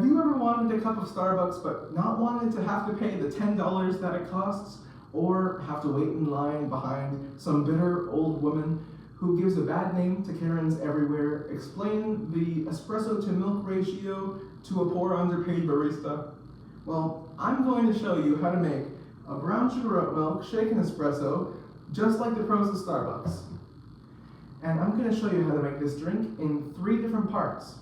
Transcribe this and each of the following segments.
you ever wanted a cup of Starbucks but not wanted to have to pay the $10 that it costs, or have to wait in line behind some bitter old woman who gives a bad name to Karens everywhere, explain the espresso to milk ratio to a poor underpaid barista? Well, I'm going to show you how to make a brown sugar oat milk shaken espresso just like the pros of Starbucks. And I'm going to show you how to make this drink in 3 different parts.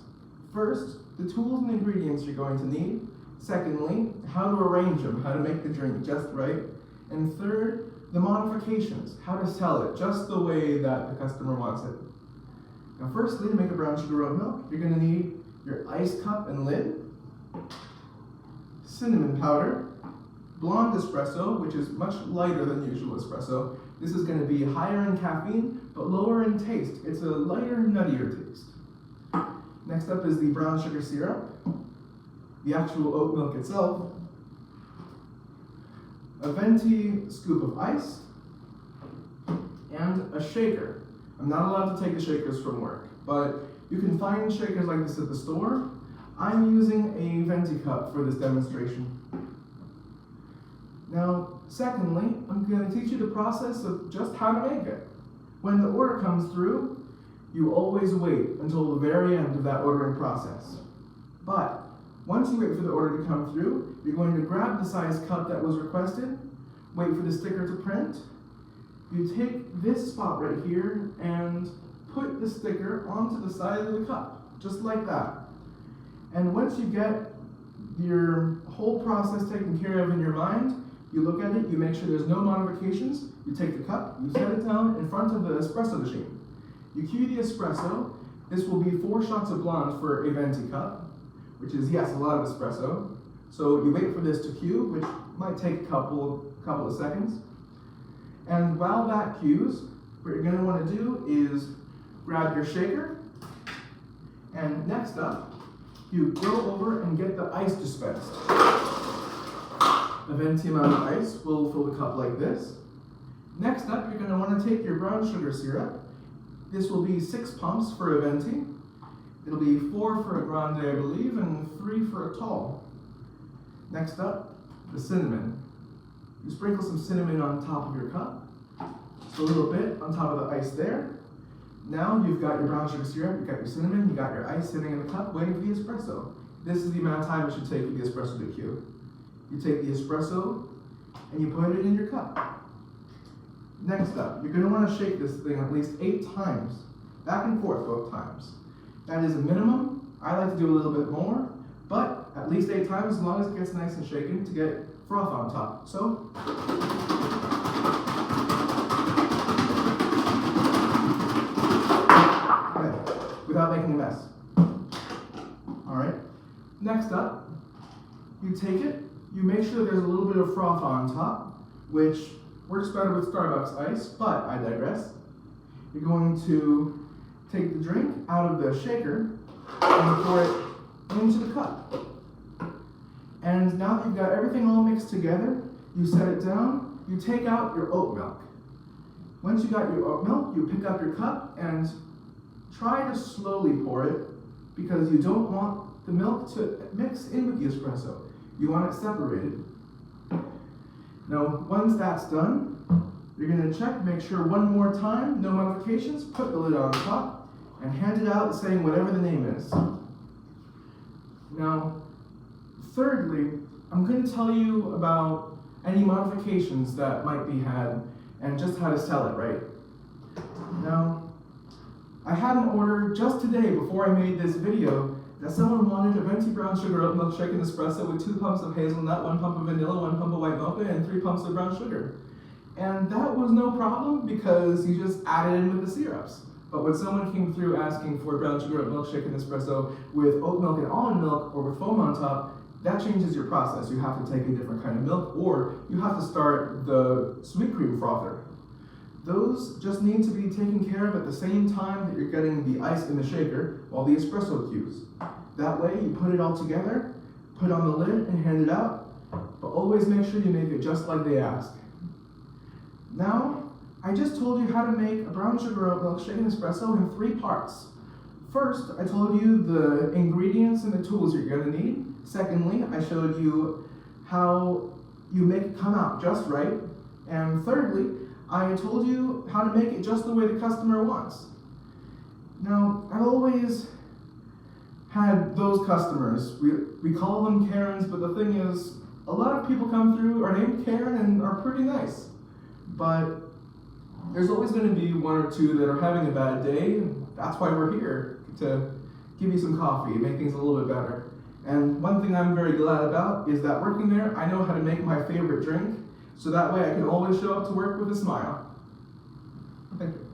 First, the tools and ingredients you're going to need. Secondly, how to arrange them, how to make the drink just right. And third, the modifications, how to sell it just the way that the customer wants it. Now firstly, to make a brown sugar oat milk, you're going to need your ice cup and lid, cinnamon powder, blonde espresso, which is much lighter than usual espresso. This is going to be higher in caffeine, but lower in taste. It's a lighter, nuttier taste. Next up is the brown sugar syrup, the actual oat milk itself, a venti scoop of ice, and a shaker. I'm not allowed to take the shakers from work, but you can find shakers like this at the store. I'm using a venti cup for this demonstration. Now, secondly, I'm going to teach you the process of just how to make it. When the order comes through, you always wait until the very end of that ordering process. But once you wait for the order to come through, you're going to grab the size cup that was requested, wait for the sticker to print. You take this spot right here and put the sticker onto the side of the cup, just like that. And once you get your whole process taken care of in your mind, you look at it, you make sure there's no modifications, you take the cup, you set it down in front of the espresso machine. You cue the espresso. This will be 4 shots of blonde for a venti cup, which is, yes, a lot of espresso. So you wait for this to cue, which might take a couple of seconds. And while that cues, what you're going to want to do is grab your shaker, and next up, you go over and get the ice dispensed. A venti amount of ice will fill the cup like this. Next up, you're going to want to take your brown sugar syrup. This will be 6 pumps for a venti. It'll be 4 for a grande, I believe, and 3 for a tall. Next up, the cinnamon. You sprinkle some cinnamon on top of your cup, just a little bit on top of the ice there. Now you've got your brown sugar syrup, you've got your cinnamon, you've got your ice sitting in the cup waiting for the espresso. This is the amount of time it should take for the espresso to cue. You take the espresso and you put it in your cup. Next up, you're going to want to shake this thing at least 8 times, back and forth both times. That is a minimum. I like to do a little bit more, but at least 8 times as long as it gets nice and shaken to get froth on top. So, okay, without making a mess. Alright, next up, you take it, you make sure there's a little bit of froth on top, which works better with Starbucks ice, but I digress. You're going to take the drink out of the shaker and pour it into the cup. And now that you've got everything all mixed together, you set it down, you take out your oat milk. Once you got your oat milk, you pick up your cup and try to slowly pour it because you don't want the milk to mix in with the espresso. You want it separated. Now, once that's done, you're going to check, make sure one more time, no modifications, put the lid on top, and hand it out saying whatever the name is. Now, thirdly, I'm going to tell you about any modifications that might be had and just how to sell it right. Now, I had an order just today before I made this video that someone wanted a venti brown sugar oat milk shaken espresso with 2 pumps of hazelnut, 1 pump of vanilla, 1 pump of white mocha, and 3 pumps of brown sugar. And that was no problem because you just added in with the syrups. But when someone came through asking for brown sugar oat milk shaken espresso with oat milk and almond milk or with foam on top, that changes your process. You have to take a different kind of milk, or you have to start the sweet cream frother. Those just need to be taken care of at the same time that you're getting the ice in the shaker while the espresso cues. That way you put it all together, put on the lid and hand it out, but always make sure you make it just like they ask. Now, I just told you how to make a brown sugar oat milk shaken espresso in 3 parts. First, I told you the ingredients and the tools you're going to need. Secondly, I showed you how you make it come out just right. And thirdly, I told you how to make it just the way the customer wants. Now, I've always had those customers. We call them Karens, but the thing is, a lot of people come through are named Karen and are pretty nice. But there's always going to be one or two that are having a bad day. That's why we're here, to give you some coffee, make things a little bit better. And one thing I'm very glad about is that working there, I know how to make my favorite drink, so that way I can always show up to work with a smile. Thank you.